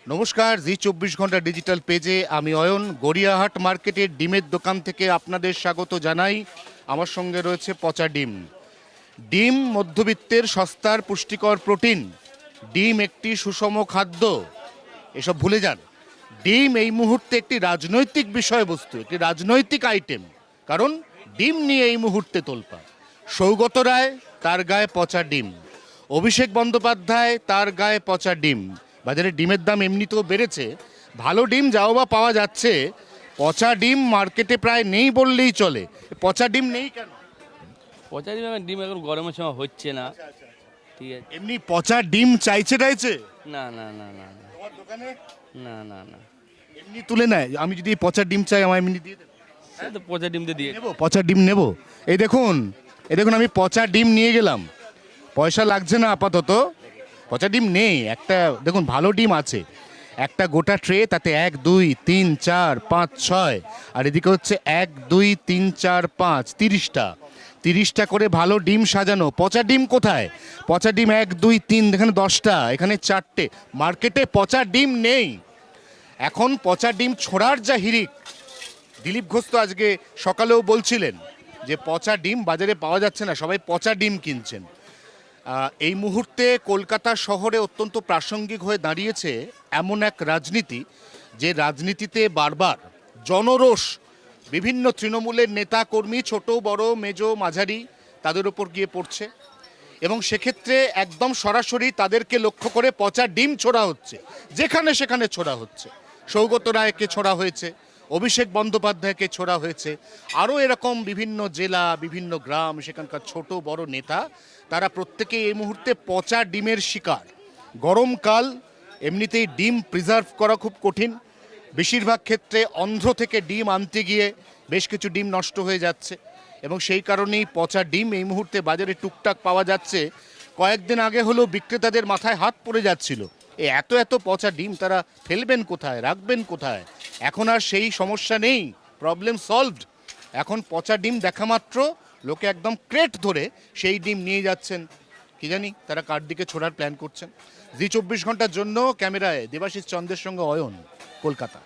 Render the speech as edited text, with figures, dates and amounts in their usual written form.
নমস্কার, জি 24 ঘন্টা ডিজিটাল পেজে আমি অয়ন গড়িয়াহাট মার্কেটের ডিমের দোকান থেকে আপনাদের স্বাগত জানাই। আমার সঙ্গে রয়েছে পচা ডিম। ডিম মধ্যবিত্তের সস্তার পুষ্টিকর প্রোটিন। ডিম একটি সুষম খাদ্য, এসব ভুলে যান। ডিম এই মুহূর্তে একটি রাজনৈতিক বিষয়বস্তু, একটি রাজনৈতিক আইটেম, কারণ ডিম নিয়ে এই মুহূর্তে তোলপাড়। সৌগত রায়, তার গায়ে পচা ডিম। অভিষেক বন্দ্যোপাধ্যায়, তার গায়ে পচা ডিম। বাজারে ডিমের দাম এমনিতেও বেড়েছে, ভালো ডিম যাও বা পাওয়া যাচ্ছে, পচা ডিম মার্কেটে প্রায় নেই বললেই চলে। পচা ডিম নেই কেন? পচা ডিম এখন গরমের সময় হচ্ছে না। ঠিক আছে। এমনি পচা ডিম চাইছে না না না না না তোমার দোকানে না না না এমনি তুলে নেয়? আমি যদি পচা ডিম চাই আমার এমনি দিয়ে দেবে? এই তো পচা ডিম দিয়ে নেবো, পচা ডিম নেবো। এই দেখুন আমি পচা ডিম নিয়ে গেলাম, পয়সা লাগছে না আপাতত। পচা ডিম নেই, একটা দেখুন ভালো ডিম আছে, একটা গোটা ট্রে, তাতে 1 2 3 4 5 6, আর এদিকে হচ্ছে 1 2 3 4 5 30টা করে ভালো ডিম সাজানো। পচা ডিম কোথায়? পচা ডিম 1 2 3, এখানে 10টা, এখানে 4টে। মার্কেটে পচা ডিম নেই। এখন পচা ডিম ছোড়ার যা হিড়িক, দিলীপ ঘোষ তো আজকে সকালেও বলছিলেন যে পচা ডিম বাজারে পাওয়া যাচ্ছে না, সবাই পচা ডিম কিনছেন। এই মুহূর্তে কলকাতা শহরে অত্যন্ত প্রাসঙ্গিক হয়ে দাঁড়িয়েছে এমন এক রাজনীতি, যে রাজনীতিতে বারবার জনরোষ বিভিন্ন তৃণমূলের নেতা কর্মী, ছোট বড় মেজো মাঝারি, তাদের উপর গিয়ে পড়ছে, এবং সেক্ষেত্রে একদম সরাসরি তাদেরকে লক্ষ্য করে পচা ডিম ছোড়া হচ্ছে, যেখানে সেখানে ছোড়া হচ্ছে। সৌগত রায়কে ছোড়া হয়েছে, অভিষেক বন্দ্যোপাধ্যায়কে ছোড়া হয়েছে, আরও এরকম বিভিন্ন জেলা, বিভিন্ন গ্রাম, সেখানকার ছোট বড় নেতা, তারা প্রত্যেকে এই মুহূর্তে পচা ডিমের শিকার। গরমকাল, এমনিতেই ডিম প্রিজার্ভ করা খুব কঠিন। বেশিরভাগ ক্ষেত্রে অন্ধ্র থেকে ডিম আনতে গিয়ে বেশ কিছু ডিম নষ্ট হয়ে যাচ্ছে, এবং সেই কারণেই পচা ডিম এই মুহূর্তে বাজারে টুকটাক পাওয়া যাচ্ছে। কয়েকদিন আগে হলেও বিক্রেতাদের মাথায় হাত পড়ে যাচ্ছিল, এত এত পচা ডিম তারা ফেলবেন কোথায়, রাখবেন কোথায়। এখন আর সেই সমস্যা নেই, প্রবলেম সলভড। এখন পচা ডিম দেখা মাত্র লোকে একদম ক্রেট ধরে সেই ডিম নিয়ে যাচ্ছেন। কি জানি তারা কার দিকে ছোড়ার প্ল্যান করছেন। জি 24 ঘন্টার জন্য ক্যামেরায় দেবাশিস চন্দ্রের সঙ্গে অয়ন, কলকাতা।